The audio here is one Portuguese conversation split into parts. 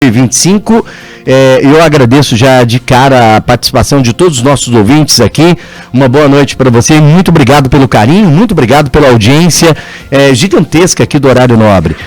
2025. Eu agradeço já de cara a participação de todos os nossos ouvintes aqui. Uma boa noite para você. Muito obrigado pelo carinho, muito obrigado pela audiência gigantesca aqui do Horário Nobre.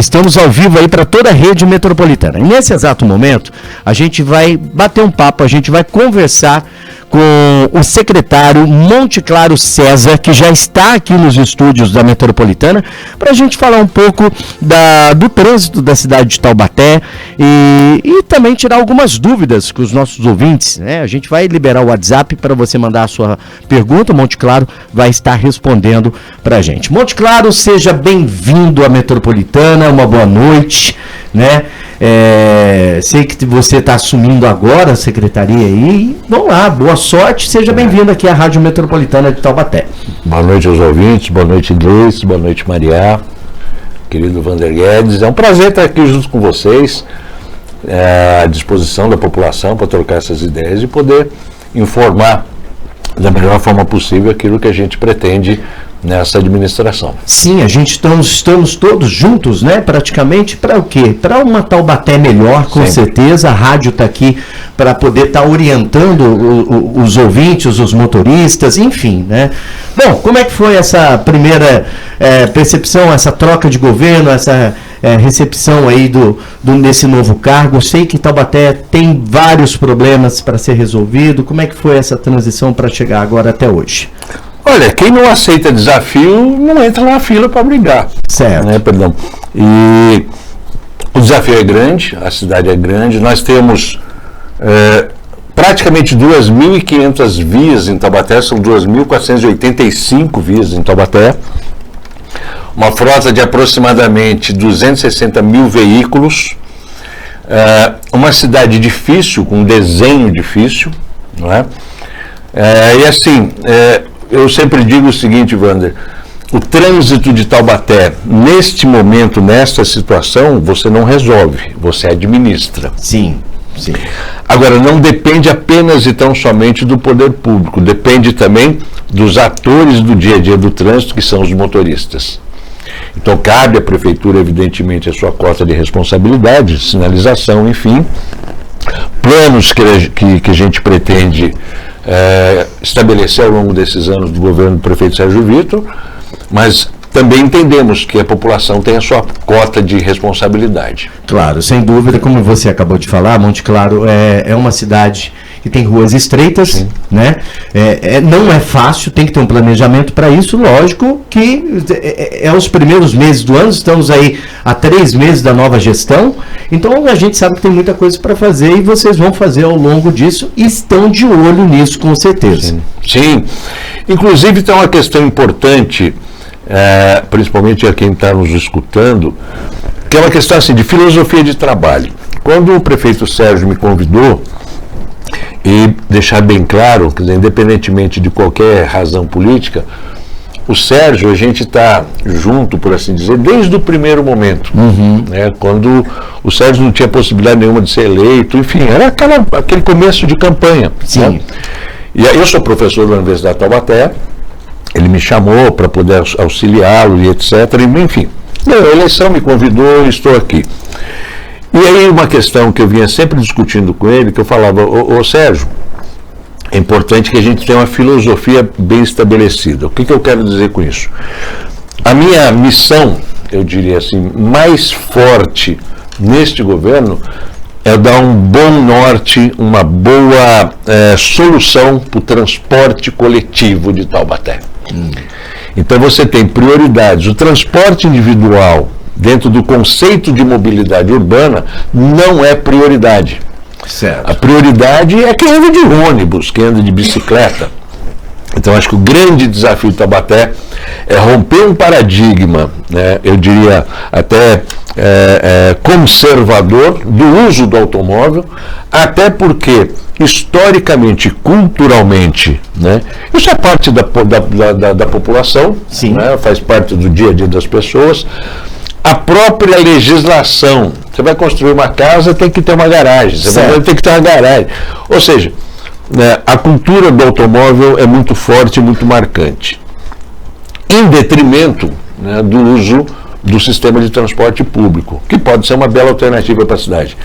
Estamos ao vivo aí para toda a rede metropolitana. E nesse exato momento, a gente vai bater um papo, a gente vai conversar com o secretário Monte Claro César, que já está aqui nos estúdios da Metropolitana, para a gente falar um pouco do trânsito da cidade de Taubaté e também tirar algumas dúvidas com os nossos ouvintes, né? A gente vai liberar o WhatsApp para você mandar a sua pergunta, o Monte Claro vai estar respondendo para a gente. Monte Claro, seja bem-vindo à Metropolitana, uma boa noite, né? Sei que você está assumindo agora a secretaria aí. Vamos lá, boa sorte, seja bem-vindo aqui à Rádio Metropolitana de Taubaté. Boa noite aos ouvintes, boa noite Gleice, boa noite Maria, querido Vander Guedes. É um prazer estar aqui junto com vocês, à disposição da população para trocar essas ideias e poder informar da melhor forma possível aquilo que a gente pretende nessa administração. Sim, estamos todos juntos, né? Praticamente para o quê? Para uma Taubaté melhor, com certeza. A rádio está aqui para poder estar orientando os ouvintes, os motoristas, enfim, né? Bom, como é que foi essa primeira percepção, essa troca de governo, essa recepção aí desse novo cargo? Eu sei que Taubaté tem vários problemas para ser resolvido. Como é que foi essa transição para chegar agora até hoje? Olha, quem não aceita desafio não entra na fila para brigar. Certo. Né, perdão. E o desafio é grande, a cidade é grande. Nós temos praticamente 2.500 vias em Taubaté, são 2.485 vias em Taubaté. Uma frota de aproximadamente 260 mil veículos. Uma cidade difícil, com um desenho difícil, não é? E assim, eu sempre digo o seguinte, Vander, o trânsito de Taubaté, neste momento, nesta situação, você não resolve, você administra. Sim, sim. Agora, não depende apenas e tão somente do poder público, depende também dos atores do dia a dia do trânsito, que são os motoristas. Então, cabe à prefeitura, evidentemente, a sua cota de responsabilidade, sinalização, enfim, planos que a gente pretende estabelecer ao longo desses anos do governo do prefeito Sérgio Vitor, mas também entendemos que a população tem a sua cota de responsabilidade. Claro, sem dúvida, como você acabou de falar, Monte Claro é uma cidade que tem ruas estreitas, sim, né? Não é fácil, tem que ter um planejamento para isso. Lógico que os primeiros meses do ano, estamos aí há 3 meses da nova gestão, então a gente sabe que tem muita coisa para fazer e vocês vão fazer ao longo disso e estão de olho nisso, com certeza. Sim. Inclusive tem uma questão importante, principalmente a quem está nos escutando, que é uma questão assim, de filosofia de trabalho. Quando o prefeito Sérgio me convidou, e deixar bem claro, quer dizer, independentemente de qualquer razão política, o Sérgio, a gente está junto, por assim dizer, desde o primeiro momento, né, quando o Sérgio não tinha possibilidade nenhuma de ser eleito, enfim, era aquele começo de campanha. Sim. Né? E aí eu sou professor da Universidade de Taubaté, ele me chamou para poder auxiliá-lo e etc, enfim, a eleição me convidou e estou aqui. E aí uma questão que eu vinha sempre discutindo com ele, que eu falava, ô Sérgio, é importante que a gente tenha uma filosofia bem estabelecida. O que eu quero dizer com isso? A minha missão, eu diria assim, mais forte neste governo é dar um bom norte, uma boa solução para o transporte coletivo de Taubaté. Então você tem prioridades. O transporte individual, dentro do conceito de mobilidade urbana, não é prioridade. Certo. A prioridade é quem anda de ônibus, quem anda de bicicleta. Então, acho que o grande desafio de Taubaté é romper um paradigma, né, eu diria até conservador, do uso do automóvel, até porque, historicamente, culturalmente, né, isso é parte da população, né, faz parte do dia a dia das pessoas. A própria legislação, você vai construir uma casa, tem que ter uma garagem, tem que ter uma garagem. Ou seja, né, a cultura do automóvel é muito forte, muito marcante, em detrimento, né, do uso do sistema de transporte público, que pode ser uma bela alternativa para a cidade.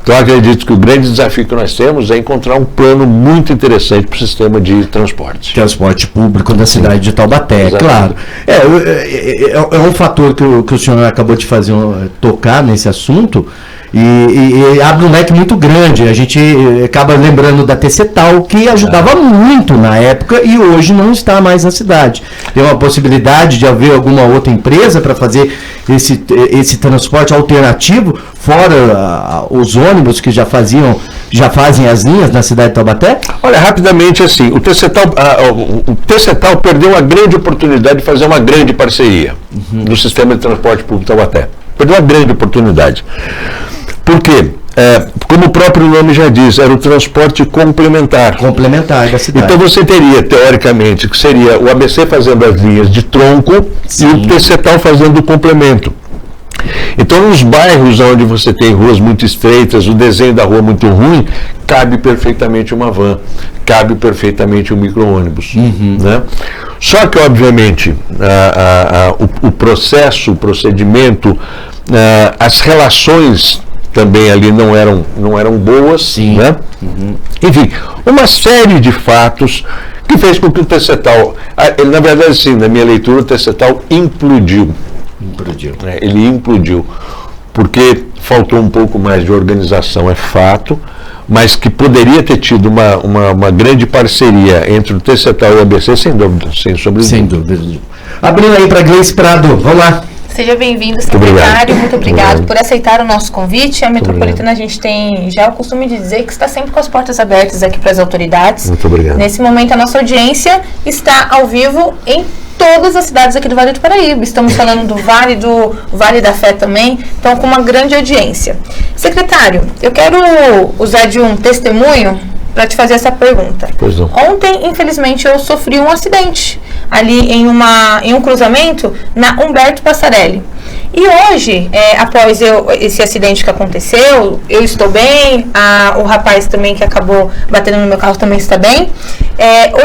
Então, eu acredito que o grande desafio que nós temos é encontrar um plano muito interessante para o sistema de transporte. Transporte público da cidade de Taubaté, exatamente. Claro. É um fator que o senhor acabou de tocar nesse assunto e abre um leque muito grande. A gente acaba lembrando da TCTAL, que ajudava muito na época e hoje não está mais na cidade. Tem uma possibilidade de haver alguma outra empresa para fazer esse transporte alternativo, fora os ônibus que já fazem as linhas na cidade de Taubaté? Olha, rapidamente assim, o TCTAL perdeu a grande oportunidade de fazer uma grande parceria no sistema de transporte público de Taubaté. Perdeu uma grande oportunidade. Por quê? Como o próprio nome já diz, era o transporte complementar. Complementar da cidade. Então você teria, teoricamente, que seria o ABC fazendo as linhas de tronco e o TCTAL fazendo o complemento. Então, nos bairros onde você tem ruas muito estreitas, o desenho da rua muito ruim, cabe perfeitamente uma van, cabe perfeitamente um micro-ônibus. Né? Só que, obviamente, o processo, o procedimento, as relações também ali não eram boas, né? Enfim, uma série de fatos que fez com que o TCTAL, na verdade, sim, na minha leitura, o TCTAL implodiu. Ele implodiu, porque faltou um pouco mais de organização, é fato, mas que poderia ter tido uma grande parceria entre o TCTAL e o ABC, sem dúvida, sem dúvida. Abrindo aí para Gleice Prado, vamos lá. Seja bem-vindo, secretário. Muito obrigado por aceitar o nosso convite. A Metropolitana, a gente tem já o costume de dizer que está sempre com as portas abertas aqui para as autoridades. Muito obrigado. Nesse momento, a nossa audiência está ao vivo em todas as cidades aqui do Vale do Paraíba. Estamos falando do Vale da Fé também, então com uma grande audiência. Secretário, eu quero usar de um testemunho para te fazer essa pergunta. Pois não. Ontem, infelizmente, eu sofri um acidente ali em um cruzamento na Humberto Passarelli. E hoje, após esse acidente que aconteceu, eu estou bem, o rapaz também que acabou batendo no meu carro também está bem.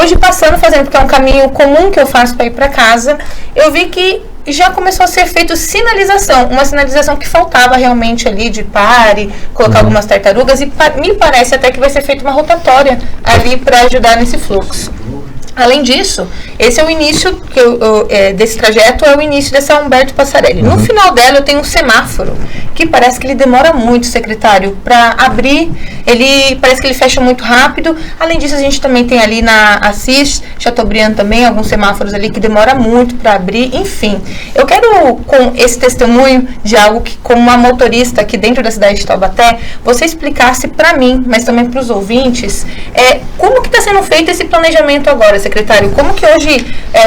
Hoje fazendo, porque é um caminho comum que eu faço para ir para casa, eu vi que já começou a ser feita sinalização, uma sinalização que faltava realmente ali de pare, colocar algumas tartarugas e me parece até que vai ser feita uma rotatória ali para ajudar nesse fluxo. Além disso, esse é o início desse trajeto, é o início dessa Humberto Passarelli. No final dela eu tenho um semáforo, que parece que ele demora muito, secretário, para abrir, parece que ele fecha muito rápido. Além disso, a gente também tem ali na Assis, Chateaubriand também, alguns semáforos ali que demora muito para abrir. Enfim, eu quero, com esse testemunho de algo que, como uma motorista aqui dentro da cidade de Taubaté, você explicasse para mim, mas também para os ouvintes, como que está sendo feito esse planejamento agora, secretário? Como que hoje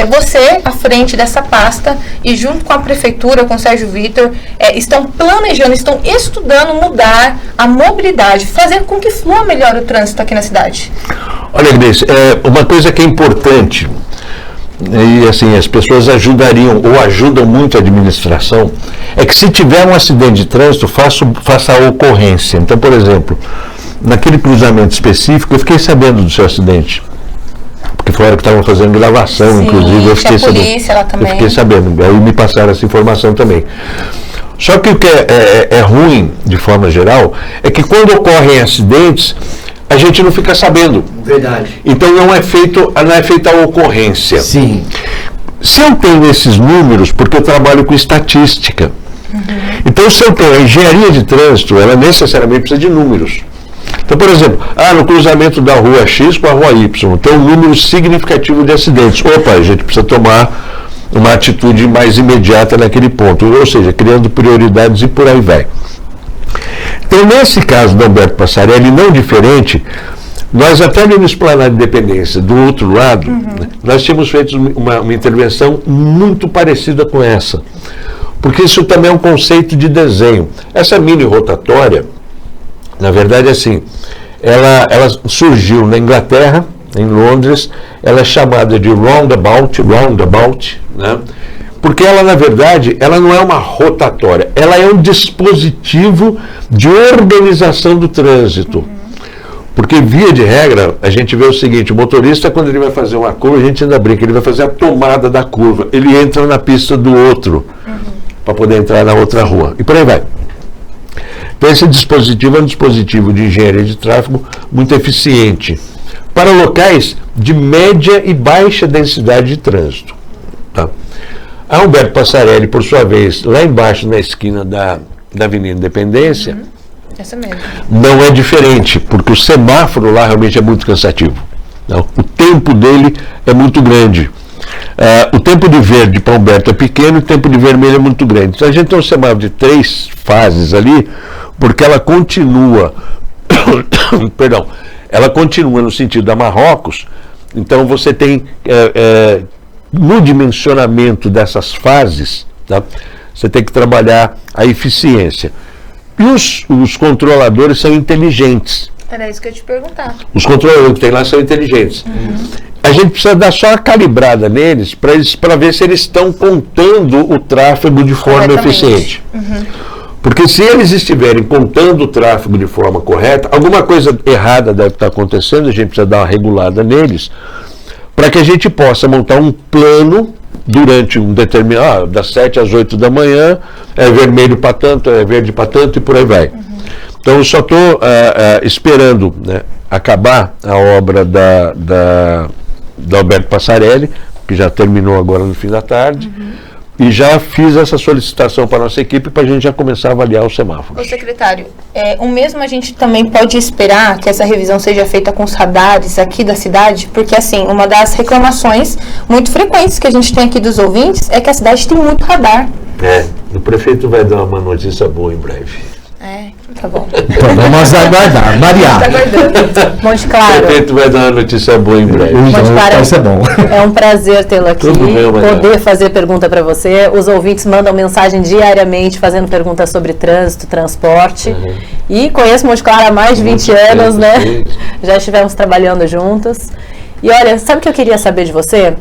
você, à frente dessa pasta e junto com a prefeitura, com o Sérgio Vitor, estão planejando, estão estudando mudar a mobilidade, fazer com que flua melhor o trânsito aqui na cidade? Olha, Gleice, uma coisa que é importante, e assim, as pessoas ajudariam ou ajudam muito a administração, é que se tiver um acidente de trânsito, faça a ocorrência. Então, por exemplo, naquele cruzamento específico, eu fiquei sabendo do seu acidente. Porque fora que estavam fazendo gravação, sim, inclusive, eu fiquei sabendo. Eu fiquei sabendo, aí me passaram essa informação também. Só que o que é ruim, de forma geral, é que quando ocorrem acidentes, a gente não fica sabendo. Verdade. Então não é feita a ocorrência. Sim. Se eu tenho esses números, porque eu trabalho com estatística, então se eu tenho a engenharia de trânsito, ela necessariamente precisa de números. Então, por exemplo, no cruzamento da rua X com a rua Y, tem um número significativo de acidentes. Opa, a gente precisa tomar uma atitude mais imediata naquele ponto, ou seja, criando prioridades e por aí vai. Então, nesse caso do Humberto Passarelli, não diferente, nós até no Esplanada de Independência, do outro lado, nós tínhamos feito uma intervenção muito parecida com essa, porque isso também é um conceito de desenho. Essa mini rotatória, na verdade, assim, ela surgiu na Inglaterra, em Londres, ela é chamada de roundabout, né? Porque ela, na verdade, ela não é uma rotatória, ela é um dispositivo de organização do trânsito. Porque, via de regra, a gente vê o seguinte, o motorista, quando ele vai fazer uma curva, a gente ainda brinca, ele vai fazer a tomada da curva, ele entra na pista do outro, para poder entrar na outra rua. E por aí vai. Então esse dispositivo é um dispositivo de engenharia de tráfego muito eficiente para locais de média e baixa densidade de trânsito. Tá? A Humberto Passarelli, por sua vez, lá embaixo na esquina da Avenida Independência, Essa mesmo. não é diferente, porque o semáforo lá realmente é muito cansativo. Não? O tempo dele é muito grande. O tempo de verde para Humberto é pequeno e o tempo de vermelho é muito grande. Então a gente tem um semáforo de 3 fases ali, porque ela continua, perdão, ela continua no sentido da Marrocos. Então você tem, no dimensionamento dessas fases, tá? Você tem que trabalhar a eficiência. E os controladores são inteligentes. Era isso que eu ia te perguntar. Os controladores que tem lá são inteligentes. A gente precisa dar só uma calibrada neles para ver se eles estão contando o tráfego de forma eficiente. Porque se eles estiverem contando o tráfego de forma correta, alguma coisa errada deve estar acontecendo, a gente precisa dar uma regulada neles, para que a gente possa montar um plano durante um determinado, das 7 às 8 da manhã, é vermelho para tanto, é verde para tanto e por aí vai. Então eu só estou esperando, né, acabar a obra da Alberto Passarelli, que já terminou agora no fim da tarde, e já fiz essa solicitação para a nossa equipe para a gente já começar a avaliar os semáforos. Ô secretário, o mesmo a gente também pode esperar que essa revisão seja feita com os radares aqui da cidade, porque assim, uma das reclamações muito frequentes que a gente tem aqui dos ouvintes é que a cidade tem muito radar. O prefeito vai dar uma notícia boa em breve. Tá bom. Então vamos aguardar. Maria. Tá aguardando. Monte O Claro, prefeito vai dar uma notícia boa em breve. Monte Claro, Isso é bom. é um prazer tê-lo aqui, Tudo bem, Maria. poder fazer pergunta para você. Os ouvintes mandam mensagem diariamente fazendo perguntas sobre trânsito, transporte. E conheço Monte Claro há mais de 20 anos, né? Sim. Já estivemos trabalhando juntos. E olha, sabe o que eu queria saber de você?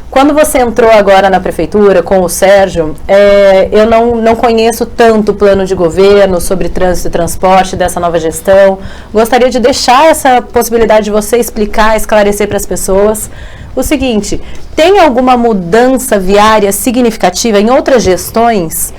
Quando você entrou agora na prefeitura com o Sérgio, eu não conheço tanto o plano de governo sobre trânsito e transporte dessa nova gestão. Gostaria de deixar essa possibilidade de você explicar, esclarecer para as pessoas o seguinte: tem alguma mudança viária significativa em outras gestões?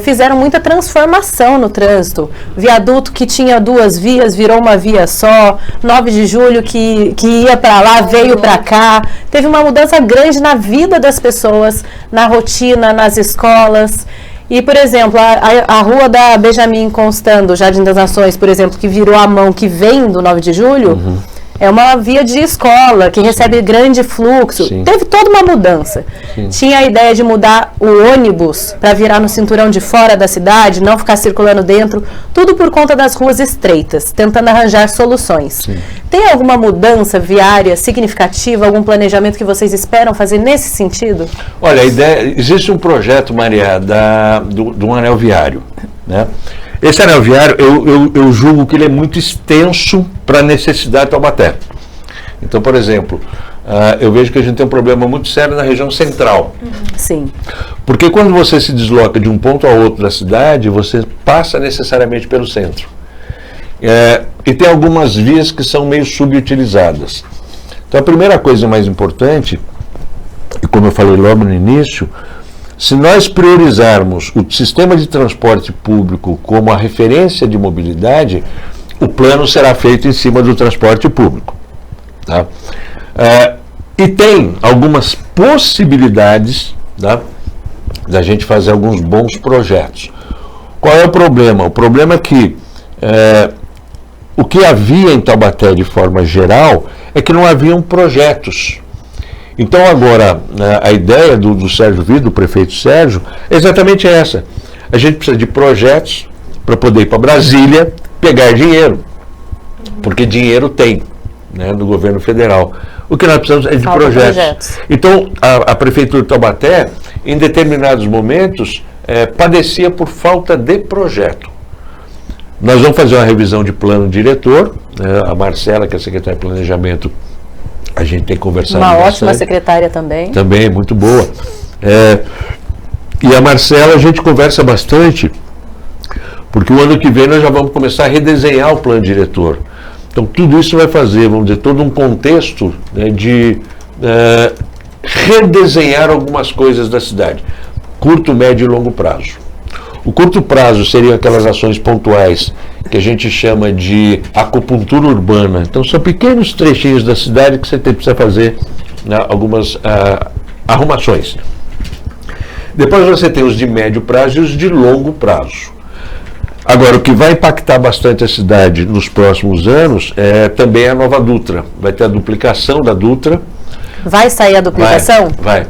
Fizeram muita transformação no trânsito. Viaduto que tinha 2 vias virou uma via só. 9 de julho que ia para lá veio para cá. Teve uma mudança grande na vida das pessoas, na rotina, nas escolas. E, por exemplo, a rua da Benjamin Constant, Jardim das Nações, por exemplo, que virou a mão que vem do 9 de julho, é uma via de escola que recebe grande fluxo. Sim. Teve toda uma mudança. Sim. Tinha a ideia de mudar o ônibus para virar no cinturão de fora da cidade, não ficar circulando dentro, tudo por conta das ruas estreitas, tentando arranjar soluções. Sim. Tem alguma mudança viária significativa, algum planejamento que vocês esperam fazer nesse sentido? Olha, a ideia, existe um projeto, Maria, do anel viário, né? Esse anel viário, eu julgo que ele é muito extenso para a necessidade de Taubaté. Então, por exemplo, eu vejo que a gente tem um problema muito sério na região central. Sim. Porque quando você se desloca de um ponto ao outro da cidade, você passa necessariamente pelo centro. E tem algumas vias que são meio subutilizadas. Então, a primeira coisa mais importante, e como eu falei logo no início, se nós priorizarmos o sistema de transporte público como a referência de mobilidade, o plano será feito em cima do transporte público. Tá? E tem algumas possibilidades, tá, da gente fazer alguns bons projetos. Qual é o problema? O problema é que o que havia em Taubaté de forma geral é que não haviam projetos. Então agora, a ideia do Sérgio Vido, do prefeito Sérgio, é exatamente essa. A gente precisa de projetos para poder ir para Brasília pegar dinheiro. Porque dinheiro tem, né, no governo federal. O que nós precisamos é de projetos. Então a prefeitura de Taubaté, em determinados momentos, padecia por falta de projeto. Nós vamos fazer uma revisão de plano diretor, né, a Marcela, que é a secretária de Planejamento, a gente tem conversado Uma bastante. ótima secretária também. Também, muito boa. E a Marcela, a gente conversa bastante, porque o ano que vem nós já vamos começar a redesenhar o plano diretor. Então, tudo isso vai fazer, vamos dizer, todo um contexto, né, de redesenhar algumas coisas da cidade. curto, médio e longo prazo. O curto prazo seriam aquelas ações pontuais que a gente chama de acupuntura urbana. Então são pequenos trechinhos da cidade que você precisa fazer, né, algumas arrumações. Depois você tem os de médio prazo e os de longo prazo. Agora, o que vai impactar bastante a cidade nos próximos anos é também a nova Dutra. Vai ter a duplicação da Dutra. Vai sair a duplicação? Vai.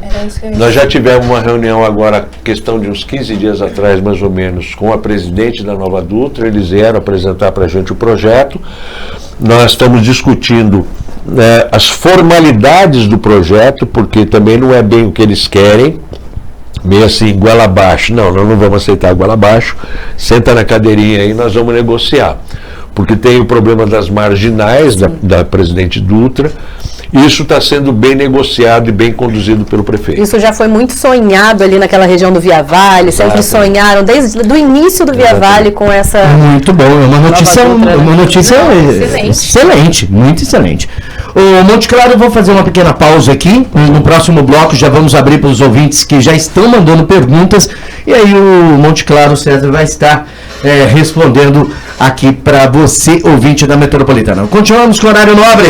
Nós já tivemos uma reunião agora, questão de uns 15 dias atrás, mais ou menos, com a presidente da nova Dutra. Eles vieram apresentar para a gente o projeto. Nós estamos discutindo as formalidades do projeto, porque também não é bem o que eles querem. Meio assim, goela abaixo. Não, nós não vamos aceitar goela abaixo. Senta na cadeirinha aí, nós vamos negociar. Porque tem o problema das marginais da presidente Dutra. Isso está sendo bem negociado e bem conduzido pelo prefeito. Isso já foi muito sonhado ali naquela região do Via Vale, sempre sonharam desde o início do Via Vale com essa... Muito bom, é uma notícia excelente, muito excelente. Ô, Monte Claro, eu vou fazer uma pequena pausa aqui, no próximo bloco já vamos abrir para os ouvintes que já estão mandando perguntas, e aí o Monte Claro, César, vai estar respondendo aqui para você, ouvinte da Metropolitana. Continuamos com o horário nobre.